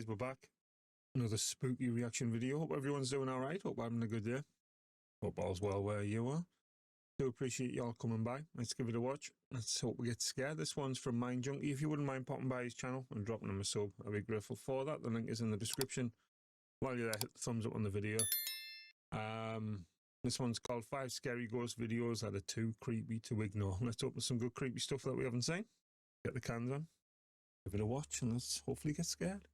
guys, we're back. Another spooky reaction video. Hope everyone's doing alright. Hope having a good day. Hope all's well where you are. Do appreciate y'all coming by. Let's give it a watch. Let's hope we get scared. This one's from MINDJUNKIE. If you wouldn't mind popping by his channel and dropping him a sub, I'd be grateful for that. The link is in the description. While you're there, hit the thumbs up on the video. This one's called 5 Scary Ghost Videos That Are Too Creepy to Ignore. Let's open some good creepy stuff that we haven't seen. Get the cans on. Give it a watch and let's hopefully get scared.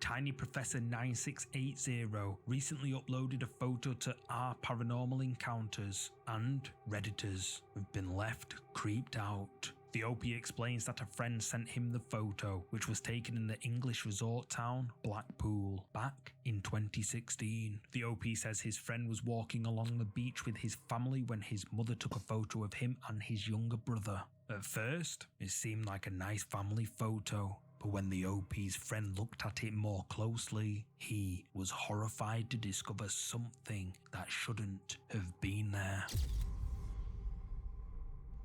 Tiny Professor 9680 recently uploaded a photo to our paranormal encounters, and Redditors have been left creeped out. The OP explains that a friend sent him the photo, which was taken in the English resort town Blackpool back in 2016. The OP says his friend was walking along the beach with his family when his mother took a photo of him and his younger brother. At first, it seemed like a nice family photo, but when the OP's friend looked at it more closely, he was horrified to discover something that shouldn't have been there.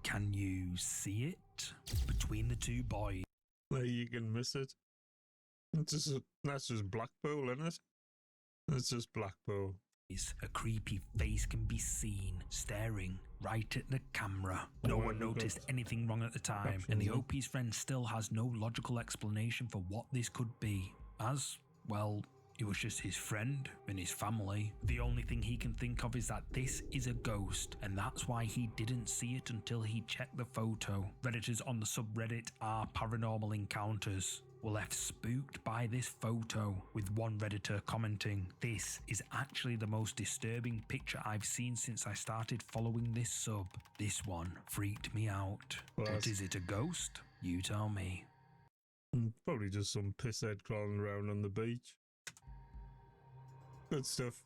Can you see it? Between the two boys. There you can miss it. That's just Blackpool, isn't it? It's just Blackpool. A creepy face can be seen staring right at the camera. No one noticed anything wrong at the time, and the OP's friend still has no logical explanation for what this could be, as, well, it was just his friend and his family. The only thing he can think of is that this is a ghost, and that's why he didn't see it until he checked the photo. Redditors on the subreddit Our Paranormal Encounters were left spooked by this photo, with one Redditor commenting, "This is actually the most disturbing picture I've seen since I started following this sub. This one freaked me out. But is it a ghost? You tell me." Probably just some pisshead crawling around on the beach. Good stuff.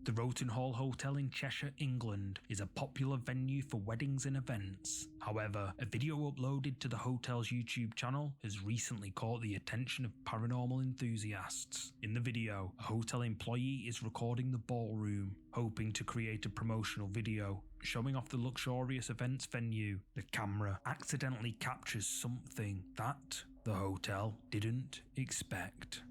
The Roten Hall Hotel in Cheshire, England is a popular venue for weddings and events. However, a video uploaded to the hotel's YouTube channel has recently caught the attention of paranormal enthusiasts. In the video, a hotel employee is recording the ballroom, hoping to create a promotional video showing off the luxurious events venue. The camera accidentally captures something that the hotel didn't expect.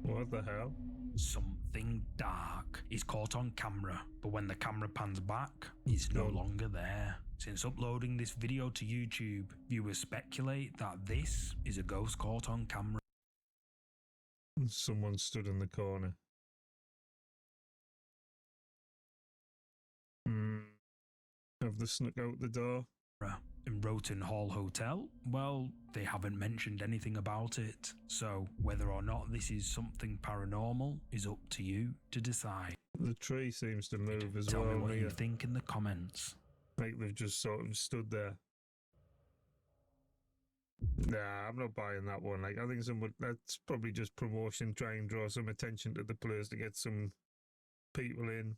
What the hell? Something dark is caught on camera, but when the camera pans back, it's no longer there. Since uploading this video to YouTube, viewers speculate that this is a ghost caught on camera. Someone stood in the corner. Have they snuck out the door? In Roten Hall Hotel? Well, they haven't mentioned anything about it, so whether or not this is something paranormal is up to you to decide. The tree seems to move as well. Tell me what you think in the comments. Like they've just sort of stood there. Nah, I'm not buying that one. Like, I think that's probably just promotion, try and draw some attention to the place to get some people in.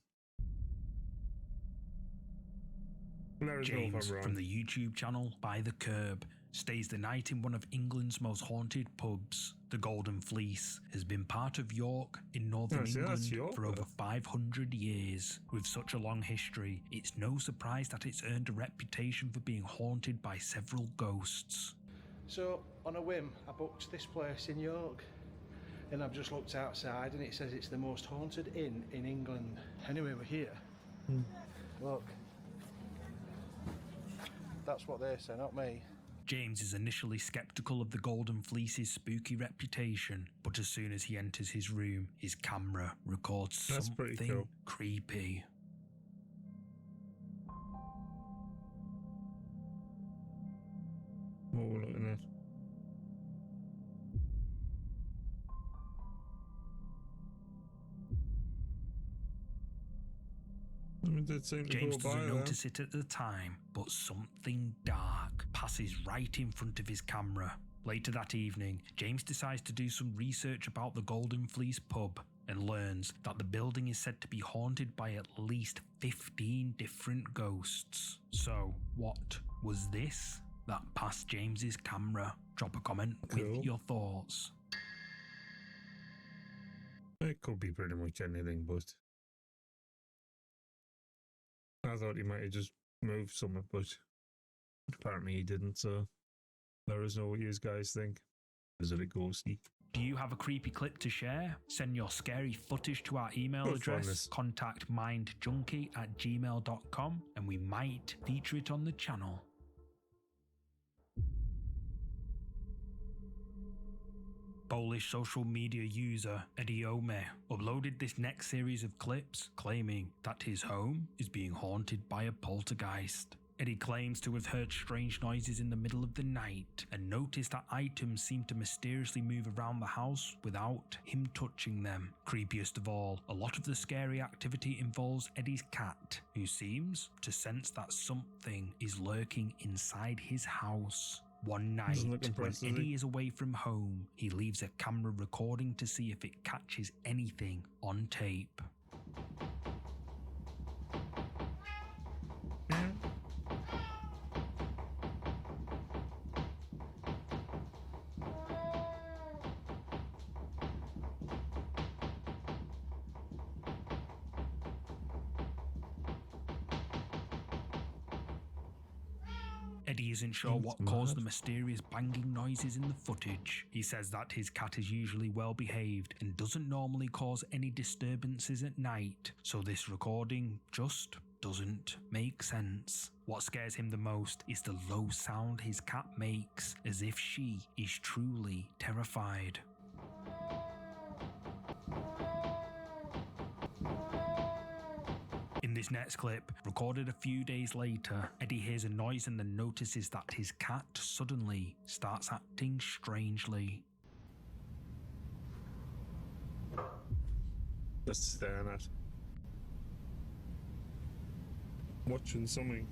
James from the YouTube channel By the Curb stays the night in one of England's most haunted pubs. The Golden Fleece has been part of York in northern England for over 500 years. With such a long history, it's no surprise that it's earned a reputation for being haunted by several ghosts. So, on a whim, I booked this place in York, and I've just looked outside and it says it's the most haunted inn in England. Anyway, we're here. Look. That's what they say, not me. James is initially skeptical of the Golden Fleece's spooky reputation, but as soon as he enters his room, his camera records something creepy. What we're looking at? James doesn't notice it at the time, but something dark passes right in front of his camera. Later that evening, James decides to do some research about the Golden Fleece pub and learns that the building is said to be haunted by at least 15 different ghosts. So, what was this that passed James's camera? Drop a comment with your thoughts. It could be pretty much anything, but I thought he might have just moved something, but apparently he didn't, so let us know what you guys think. Is it a ghosty? Do you have a creepy clip to share? Send your scary footage to our email Good address, funness. contact mindjunkie@gmail.com, and we might feature it on the channel. Polish social media user Eddie Ome uploaded this next series of clips claiming that his home is being haunted by a poltergeist. Eddie claims to have heard strange noises in the middle of the night and noticed that items seem to mysteriously move around the house without him touching them. Creepiest of all, a lot of the scary activity involves Eddie's cat, who seems to sense that something is lurking inside his house. One night, Doesn't look when impressive, Eddie is away from home, he leaves a camera recording to see if it catches anything on tape. Eddie isn't sure what caused the mysterious banging noises in the footage. He says that his cat is usually well behaved and doesn't normally cause any disturbances at night, so this recording just doesn't make sense. What scares him the most is the low sound his cat makes, as if she is truly terrified. In this next clip, recorded a few days later, Eddie hears a noise and then notices that his cat suddenly starts acting strangely. Just staring at. Watching something.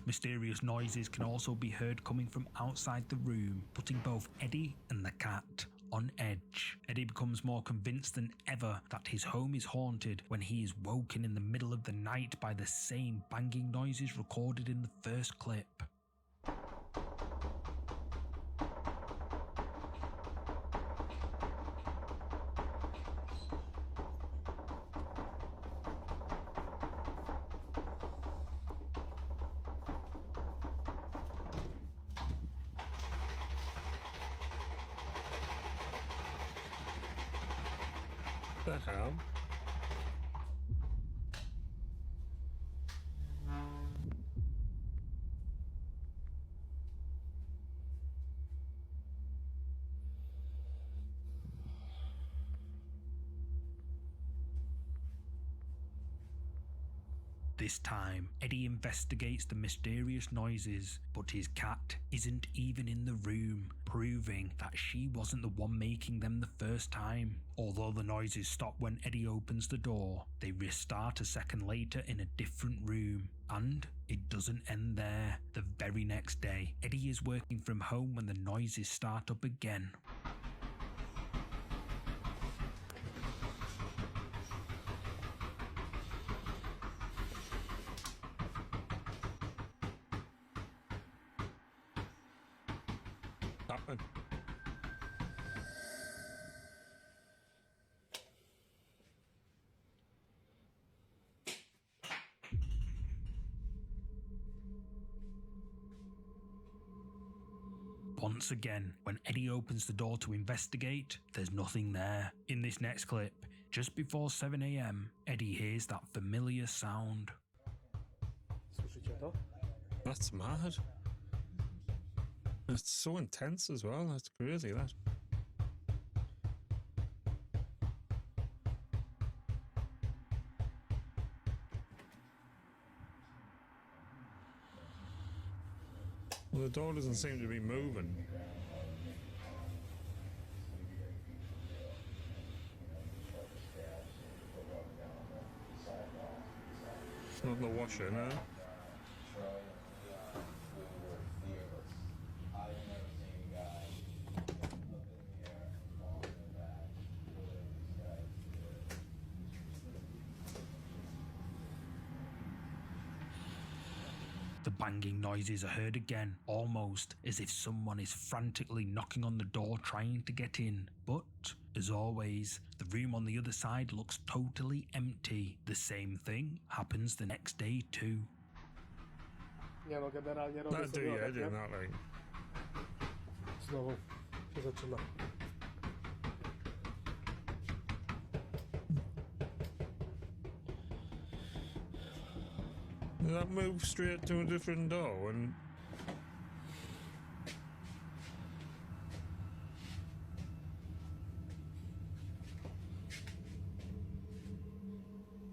Mysterious noises can also be heard coming from outside the room, putting both Eddie and the cat on edge. Eddie becomes more convinced than ever that his home is haunted when he is woken in the middle of the night by the same banging noises recorded in the first clip. The hell? This time, Eddie investigates the mysterious noises, but his cat isn't even in the room, proving that she wasn't the one making them the first time. Although the noises stop when Eddie opens the door, they restart a second later in a different room. And it doesn't end there. The very next day, Eddie is working from home when the noises start up again. Happened. Once again, when Eddie opens the door to investigate, there's nothing there. In this next clip, just before 7 AM, Eddie hears that familiar sound. That's mad. It's so intense as well. That's crazy, that. Well, the door doesn't seem to be moving. It's not the washer, no? The banging noises are heard again, almost as if someone is frantically knocking on the door trying to get in. But, as always, the room on the other side looks totally empty. The same thing happens the next day too. That'd do your head in, that, like. Znowu się zaczyna. Did that move straight to a different door? And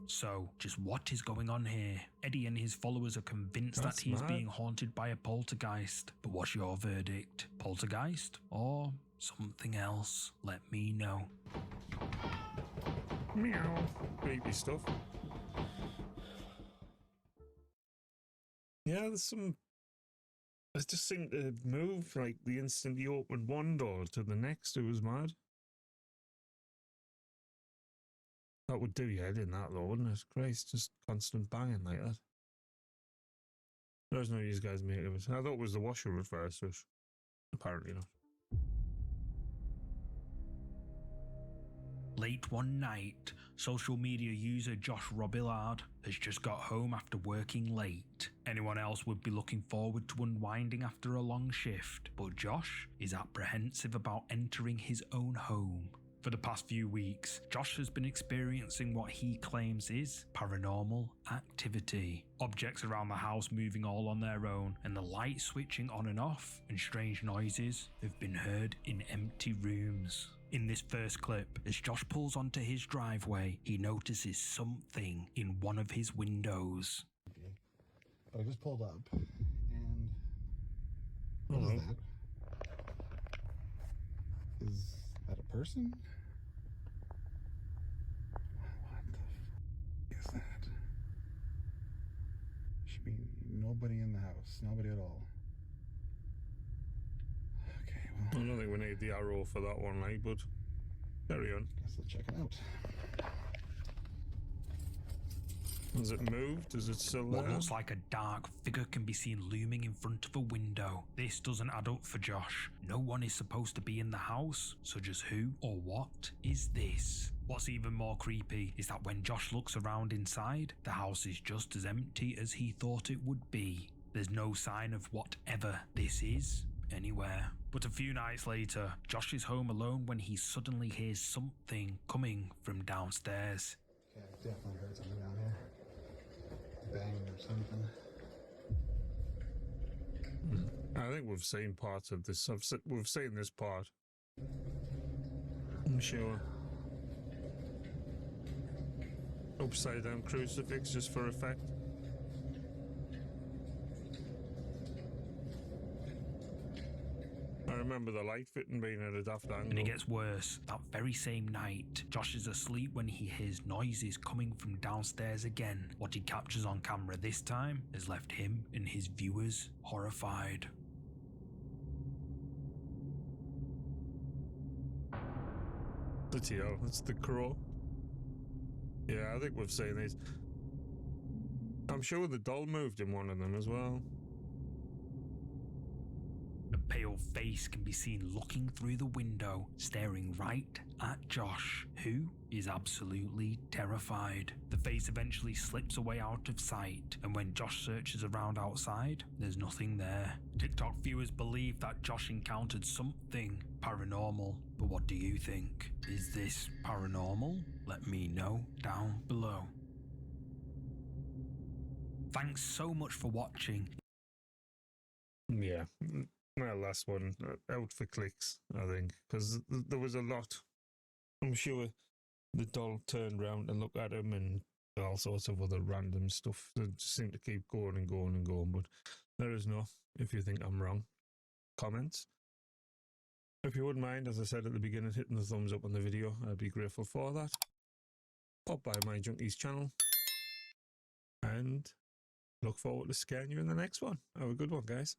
So, just what is going on here? Eddie and his followers are convinced That's that he's mad. being haunted by a poltergeist. But what's your verdict? Poltergeist or something else? Let me know. meow, creepy stuff. Yeah, there's some. I just seemed to move like the instant you opened one door to the next. It was mad. That would do your head in, that though, wouldn't it? Christ, just constant banging like that. There's no use guys make of it. I thought it was the washer at first, but apparently not. Late one night, social media user Josh Robillard has just got home after working late. Anyone else would be looking forward to unwinding after a long shift, but Josh is apprehensive about entering his own home. For the past few weeks, Josh has been experiencing what he claims is paranormal activity. Objects around the house moving all on their own, and the light switching on and off, and strange noises have been heard in empty rooms. In this first clip, as Josh pulls onto his driveway, he notices something in one of his windows. I just pulled up, and what is that? Is that a person? What the f is that? Should be nobody in the house, nobody at all. Okay, I well, don't think we need the arrow for that one, like, but carry on. guess let's check it out. Has it moved? Is it still there? What looks like a dark figure can be seen looming in front of a window. This doesn't add up for Josh. No one is supposed to be in the house, so just who or what is this? What's even more creepy is that when Josh looks around inside, the house is just as empty as he thought it would be. There's no sign of whatever this is anywhere. But a few nights later, Josh is home alone when he suddenly hears something coming from downstairs. Yeah, I definitely heard something down here. Bang or something. I think we've seen parts of this. We've seen this part. I'm sure. Upside down crucifix just for effect. I remember the light fitting being at a daft angle. And it gets worse. That very same night, Josh is asleep when he hears noises coming from downstairs again. What he captures on camera this time has left him and his viewers horrified. Bloody hell, that's the crow. Yeah, I think we've seen these. I'm sure the doll moved in one of them as well. A pale face can be seen looking through the window, staring right at Josh, who is absolutely terrified. The face eventually slips away out of sight, and when Josh searches around outside, there's nothing there. TikTok viewers believe that Josh encountered something paranormal, but what do you think? Is this paranormal? Let me know down below. Thanks so much for watching. Yeah. My last one, out for clicks, I think, because there was a lot. I'm sure the doll turned round and looked at him and all sorts of other random stuff that just seemed to keep going and going and going, but there is no, if you think I'm wrong, comments. If you wouldn't mind, as I said at the beginning, hitting the thumbs up on the video, I'd be grateful for that. Pop by MindJunkie's channel, and and look forward to scaring you in the next one. Have a good one, guys.